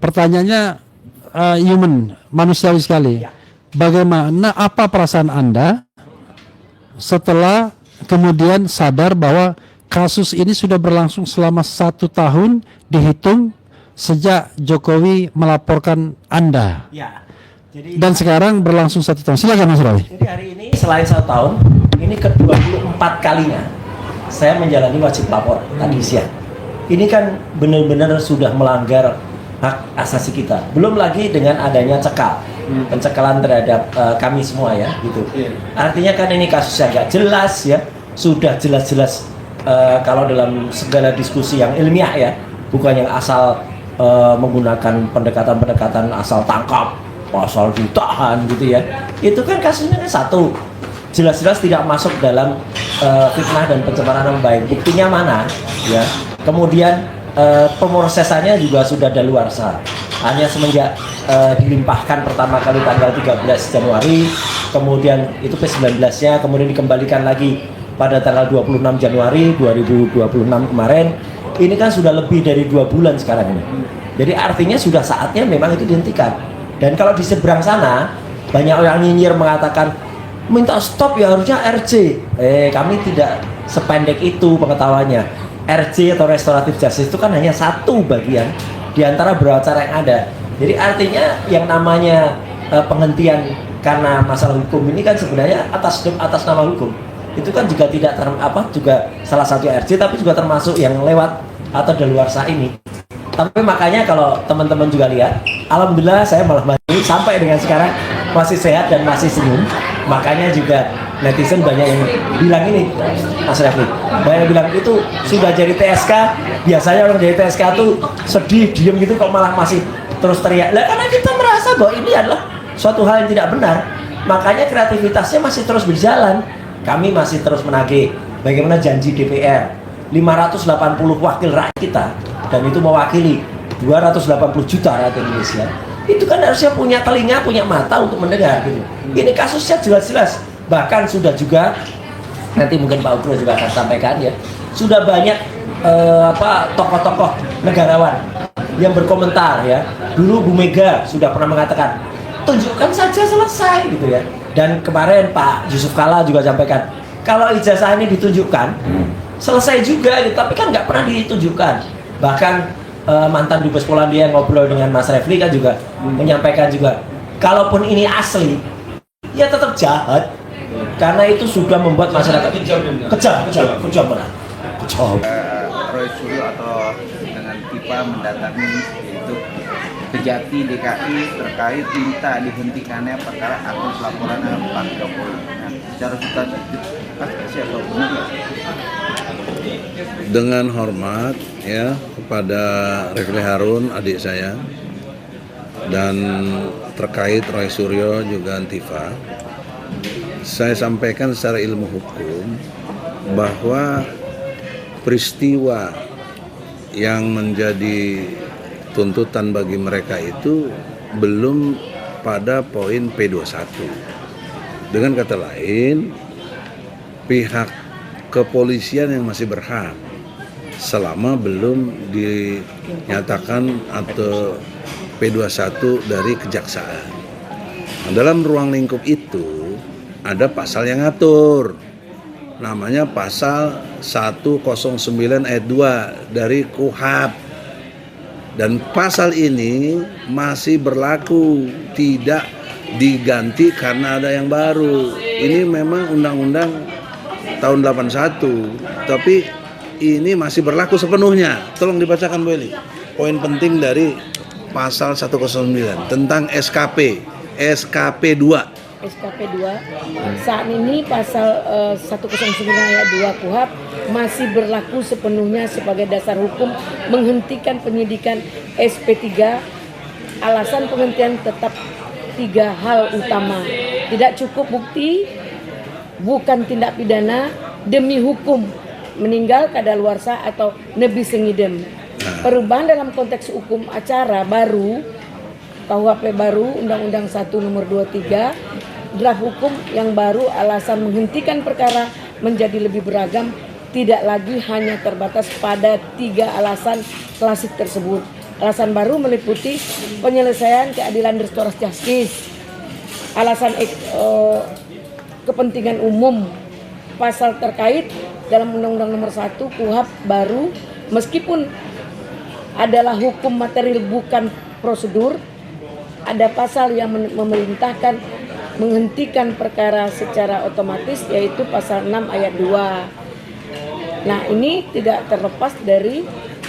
pertanyaannya manusiawi sekali. Ya. Bagaimana, apa perasaan Anda setelah kemudian sadar bahwa kasus ini sudah berlangsung selama 1 tahun dihitung sejak Jokowi melaporkan Anda, Ya. Jadi, dan sekarang berlangsung 1 tahun. Silakan Mas Rawi. jadi hari ini selain 1 tahun, ini ke-24 kalinya saya menjalani wajib lapor tadi siang. Ini kan benar-benar sudah melanggar hak asasi kita. Belum lagi dengan adanya pencekalan terhadap kami semua ya, gitu. Artinya kan ini kasusnya agak jelas ya, sudah jelas-jelas kalau dalam segala diskusi yang ilmiah ya, bukan yang asal menggunakan pendekatan-pendekatan asal tangkap, asal ditahan gitu ya. Itu kan kasusnya kan satu, jelas-jelas tidak masuk dalam fitnah dan pencemaran nama baik. Buktinya mana ya? Kemudian pemrosesannya juga sudah daluarsa. Hanya semenjak dilimpahkan pertama kali tanggal 13 Januari, kemudian itu P19-nya, kemudian dikembalikan lagi pada tanggal 26 Januari 2026 kemarin. Ini kan sudah lebih dari 2 bulan sekarang ini. Jadi artinya sudah saatnya memang itu dihentikan. Dan kalau di seberang sana banyak orang nyinyir mengatakan minta stop ya harusnya RJ. Kami tidak sependek itu pengetahuannya. RJ atau restoratif justice itu kan hanya satu bagian di antara beberapa cara yang ada. Jadi artinya yang namanya penghentian karena masalah hukum ini kan sebenarnya atas nama hukum. Itu kan juga tidak juga salah satu RJ, tapi juga termasuk yang lewat atau daluarsa ini. Tapi makanya kalau teman-teman juga lihat, alhamdulillah saya malah sampai dengan sekarang masih sehat dan masih senyum. Makanya juga netizen banyak yang bilang ini, Mas Refli, banyak yang bilang itu sudah jadi TSK. Biasanya orang jadi TSK tuh sedih, diem gitu, kok malah masih terus teriak. Lah karena kita merasa bahwa ini adalah suatu hal yang tidak benar. Makanya kreativitasnya masih terus berjalan. Kami masih terus menagih bagaimana janji DPR 580 wakil rakyat kita, dan itu mewakili 280 juta rakyat Indonesia. Itu kan harusnya punya telinga, punya mata untuk mendengar gitu. Ini kasusnya jelas-jelas. Bahkan sudah juga, nanti mungkin Pak Ugro juga akan sampaikan ya, sudah banyak tokoh-tokoh negarawan yang berkomentar ya. Dulu Bu Mega sudah pernah mengatakan tunjukkan saja selesai gitu ya. Dan kemarin Pak Yusuf Kalla juga sampaikan kalau ijazah ini ditunjukkan selesai juga gitu. Tapi kan nggak pernah ditunjukkan. Bahkan mantan Dubes Polandia yang ngobrol dengan Mas Refli kan juga menyampaikan juga, kalaupun ini asli ya tetap jahat karena itu sudah membuat masyarakat kejam benar. Roy Suryo atau dengan TIPA mendatangi yaitu Kejati DKI terkait minta dihentikannya perkara akun pelaporan Pak Jokowi. Nah, secara substantif siapa benar? Dengan hormat ya kepada Refli Harun adik saya, dan terkait Roy Suryo juga Antifa, saya sampaikan secara ilmu hukum bahwa peristiwa yang menjadi tuntutan bagi mereka itu belum pada poin P21. Dengan kata lain, pihak kepolisian yang masih berhak selama belum dinyatakan atau P21 dari kejaksaan. Nah, dalam ruang lingkup itu ada pasal yang ngatur, namanya pasal 109 ayat 2 dari KUHP. Dan pasal ini masih berlaku, tidak diganti karena ada yang baru. Ini memang undang-undang tahun 81, tapi ini masih berlaku sepenuhnya. Tolong dibacakan Bu Eli poin penting dari pasal 109 tentang SKP 2. SKP 2 saat ini pasal 109 ayat 2 KUHP masih berlaku sepenuhnya sebagai dasar hukum menghentikan penyidikan SP3. Alasan penghentian tetap 3 hal utama: tidak cukup bukti, bukan tindak pidana, demi hukum, meninggal kadaluarsa atau nebis sengidem. Perubahan dalam konteks hukum acara baru, KUHP baru, Undang-Undang 1 nomor 23, draft hukum yang baru, alasan menghentikan perkara menjadi lebih beragam, tidak lagi hanya terbatas pada 3 alasan klasik tersebut. Alasan baru meliputi penyelesaian keadilan restoratif justice, alasan kepentingan umum, pasal terkait dalam Undang-Undang Nomor 1 KUHP baru meskipun adalah hukum material bukan prosedur, ada pasal yang memerintahkan menghentikan perkara secara otomatis yaitu pasal 6 ayat 2. Nah, ini tidak terlepas dari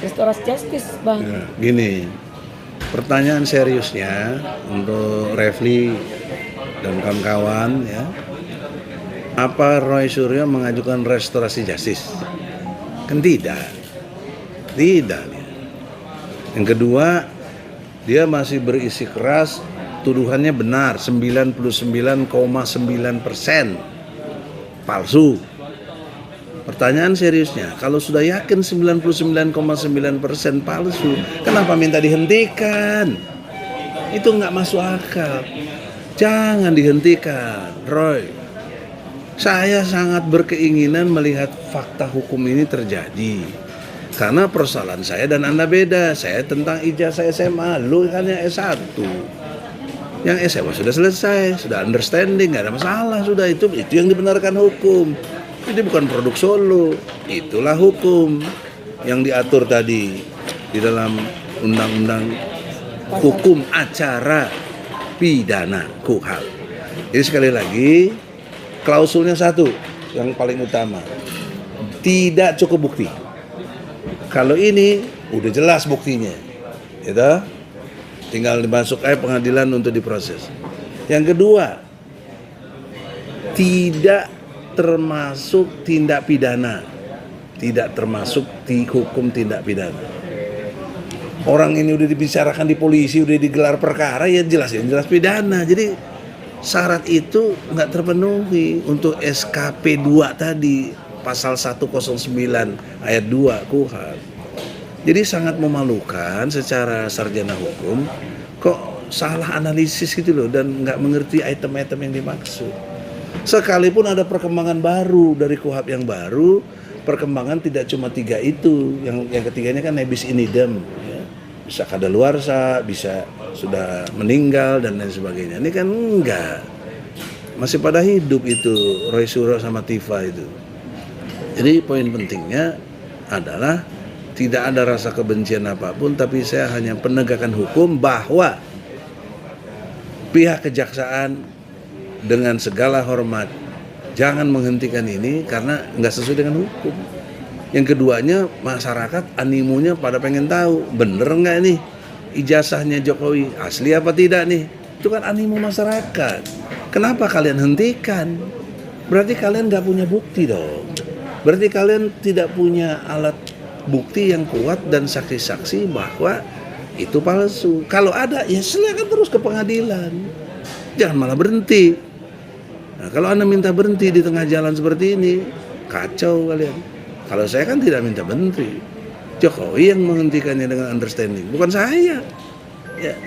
restoratif justice, Bang. Ya, gini, pertanyaan seriusnya untuk Refli dan kawan-kawan ya, apa Roy Suryo mengajukan restorasi justice? Kan tidak. Yang kedua, dia masih berisi keras, tuduhannya benar, 99,9% palsu. Pertanyaan seriusnya, kalau sudah yakin 99,9% palsu, kenapa minta dihentikan? Itu nggak masuk akal. Jangan dihentikan, Roy. Saya sangat berkeinginan melihat fakta hukum ini terjadi. Karena persoalan saya dan Anda beda. Saya tentang ijazah SMA, lu hanya S1. Yang SMA sudah selesai, sudah understanding, nggak ada masalah, sudah itu yang dibenarkan hukum. Ini bukan produk solo, itulah hukum yang diatur tadi di dalam Undang-Undang Hukum Acara Pidana KUHP. Jadi sekali lagi, klausulnya satu yang paling utama, tidak cukup bukti. Kalau ini udah jelas buktinya, gitu. Tinggal dimasuk pengadilan untuk diproses. Yang kedua, tidak termasuk tindak pidana, tidak termasuk di hukum tindak pidana. Orang ini udah dibicarakan di polisi, udah digelar perkara, ya jelas pidana. Jadi syarat itu nggak terpenuhi untuk SKP 2 tadi, pasal 109 ayat 2 KUHP. Jadi sangat memalukan secara sarjana hukum, kok salah analisis gitu loh, dan nggak mengerti item-item yang dimaksud. Sekalipun ada perkembangan baru dari KUHP yang baru, perkembangan tidak cuma 3 itu, yang ketiganya kan nebis in idem, ya. Bisa kadaluarsa, bisa sudah meninggal dan lain sebagainya. Ini kan enggak, masih pada hidup itu Roy Suryo sama Tifa itu. Jadi poin pentingnya adalah tidak ada rasa kebencian apapun, tapi saya hanya penegakan hukum bahwa pihak kejaksaan dengan segala hormat jangan menghentikan ini karena nggak sesuai dengan hukum. Yang keduanya, masyarakat animonya pada pengen tahu bener nggak nih ijazahnya Jokowi asli apa tidak nih. Itu kan animo masyarakat. Kenapa kalian hentikan? Berarti kalian nggak punya bukti dong. Berarti kalian tidak punya alat bukti yang kuat dan saksi-saksi bahwa itu palsu. Kalau ada, ya silakan terus ke pengadilan. Jangan malah berhenti. Nah, kalau Anda minta berhenti di tengah jalan seperti ini, kacau kalian. Kalau saya kan tidak minta berhenti. Jokowi yang menghentikannya dengan understanding, bukan saya. Ya,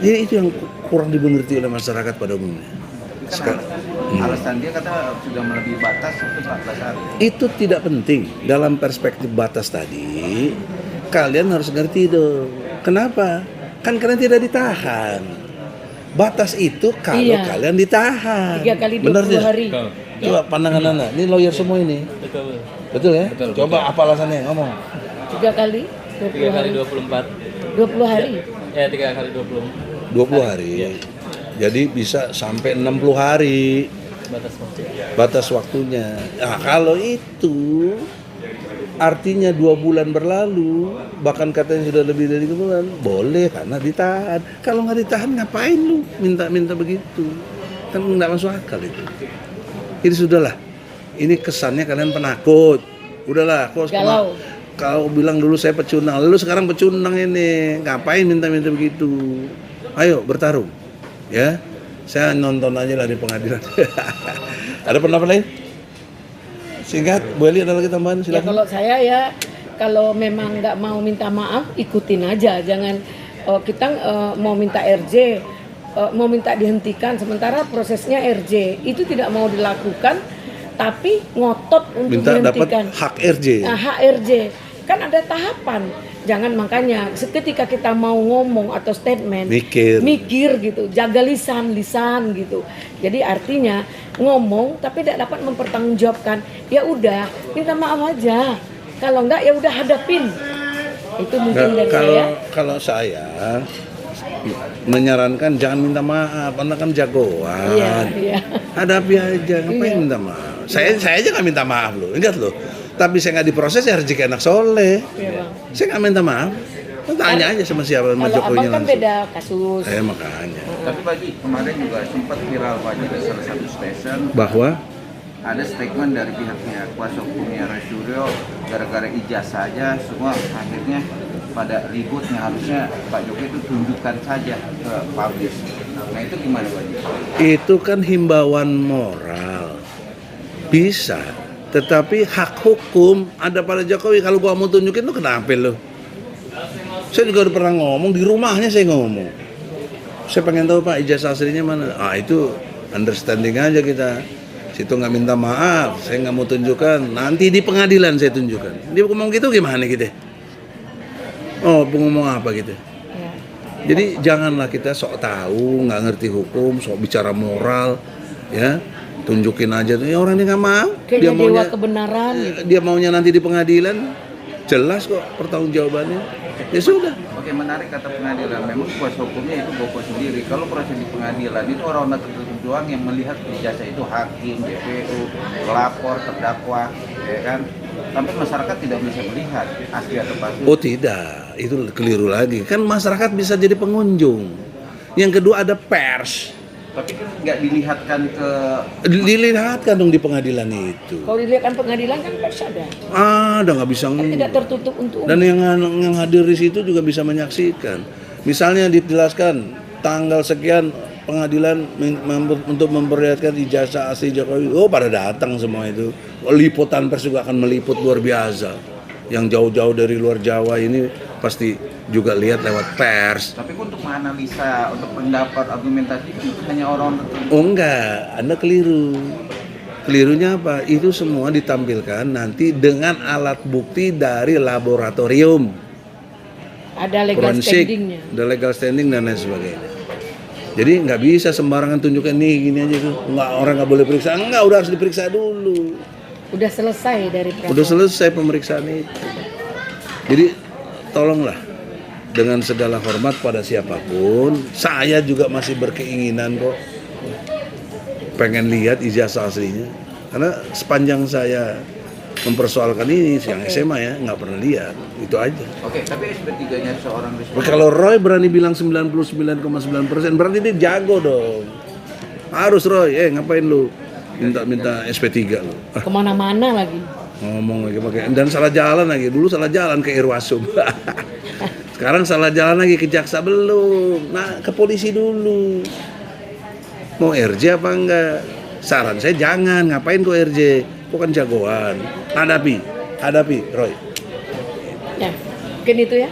jadi itu yang kurang dimengerti oleh masyarakat pada umumnya. Alasan dia kata sudah melebihi batas itu 14 hari. Itu tidak penting. Dalam perspektif batas tadi, kalian harus ngerti dong. Kenapa? Kan kalian tidak ditahan. Batas itu kalau kalian ditahan. 3 kali 20 benar hari. Coba pandangan Anda. Ini lawyer semua ini. Betul ya? Coba apa alasannya? Ngomong. 3 kali 20 hari. 20 hari. Ya, 3 kali 20. 20 hari. Jadi bisa sampai 60 hari batas waktunya. Nah, kalau itu artinya 2 bulan berlalu, bahkan katanya sudah lebih dari 2 bulan, boleh karena ditahan. Kalau nggak ditahan ngapain lu minta begitu? Kan nggak masuk akal itu. Jadi sudahlah. Ini kesannya kalian penakut. Udahlah, kalau bilang dulu saya pecundang, lalu sekarang pecundang ini, ngapain minta begitu? Ayo bertarung. Ya, saya nonton aja lah di pengadilan. Ada pendapat lain? Singkat, Bu Eli ada lagi tambahan? Silakan. Ya, kalau saya kalau memang nggak mau minta maaf, ikutin aja. Jangan kita mau minta RJ, mau minta dihentikan, sementara prosesnya RJ itu tidak mau dilakukan, tapi ngotot untuk minta dihentikan. dapat hak RJ. Nah, hak RJ kan ada tahapan. Jangan, makanya ketika kita mau ngomong atau statement Mikir. gitu, jaga lisan gitu. Jadi artinya ngomong tapi tidak dapat mempertanggungjawabkan, ya udah minta maaf aja. Kalau enggak ya udah hadapin. Itu mungkin dari saya. Kalau saya menyarankan jangan minta maaf, Anda kan jagoan. Iya. Hadapi aja, ngapain minta maaf? Saya aja nggak minta maaf loh, ingat loh. Tapi saya nggak diproses ya rezeki anak soleh. Iya, Bang. Saya nggak minta maaf. Tanya aja sama siapa, sama Kalau Jokowi abang kan langsung. beda kasus. Makanya. Tapi Pak Haji, kemarin juga sempat viral Pak Haji di salah satu stasiun, Bahwa ada statement dari pihaknya kuasa hukumnya Roy Suryo, gara-gara ijazah saja semua akhirnya pada ributnya, harusnya Pak Jokowi itu tunjukkan saja ke publis. Nah itu gimana Pak Haji? itu kan himbauan moral. Bisa. Tetapi hak hukum ada pada Jokowi. Kalau gua mau tunjukin lu kenapa lu? Saya juga udah pernah ngomong, di rumahnya saya ngomong. Saya pengen tahu Pak ijazah aslinya mana. Itu understanding aja kita. Situ nggak minta maaf, saya nggak mau tunjukkan. Nanti di pengadilan saya tunjukkan. Dia ngomong gitu gimana gitu? Ngomong apa gitu? Ya. Jadi janganlah kita sok tahu, nggak ngerti hukum, sok bicara moral, ya. Tunjukin aja tuh, ya orang ini nggak mau. Kayaknya dewa kebenaran gitu. Dia maunya nanti di pengadilan, jelas kok pertanggungjawabannya. Ya sudah. Oke, menarik kata pengadilan. Memang kuasa hukumnya itu Boko sendiri. Kalau proses di pengadilan itu orang-orang tertentu doang yang melihat ijazah itu hakim, DPU, pelapor, terdakwa, ya kan? Tapi masyarakat tidak bisa melihat asli atau palsu. Oh tidak, itu keliru lagi. Kan masyarakat bisa jadi pengunjung. Yang kedua ada pers. Tapi kan nggak dilihatkan ke Dilihatkan dong di pengadilan itu. Kalau dilihatkan pengadilan kan pers ada. Udah nggak bisa. Kan tidak tertutup untuk umum. Dan yang hadir di situ juga bisa menyaksikan. Misalnya dijelaskan tanggal sekian pengadilan untuk memperlihatkan ijazah asli Jokowi. Pada datang semua itu. Liputan pers juga akan meliput luar biasa. Yang jauh-jauh dari luar Jawa ini pasti juga lihat lewat pers. Tapi untuk menganalisa, untuk pendapat argumentasi itu hanya orang tertentu. Enggak, Anda keliru. Kelirunya apa? Itu semua ditampilkan nanti dengan alat bukti dari laboratorium. Ada legal standingnya. Ada legal standing dan lain sebagainya. Jadi nggak bisa sembarangan tunjukkan nih gini aja tuh. Orang nggak boleh periksa. Enggak, udah harus diperiksa dulu. Udah selesai dari proses. Udah selesai pemeriksaan itu. Jadi tolonglah dengan segala hormat pada siapapun, saya juga masih berkeinginan kok pengen lihat ijazah aslinya. Karena sepanjang saya mempersoalkan ini, yang SMA ya, nggak pernah lihat. Itu aja. Oke, tapi SP3-nya seorang Risma. Kalau Roy berani bilang 99,9%, berarti dia jago dong. Harus Roy, ngapain lu minta SP3 lu? Kemana-mana lagi. Ngomong lagi pakai, dan salah jalan lagi. Dulu salah jalan ke Irwasum. Sekarang salah jalan lagi ke jaksa belum. Nah, ke polisi dulu. Mau RJ apa enggak? Saran saya jangan, ngapain kok RJ? Kok kan jagoan. Hadapi Roy. Ya, mungkin itu ya.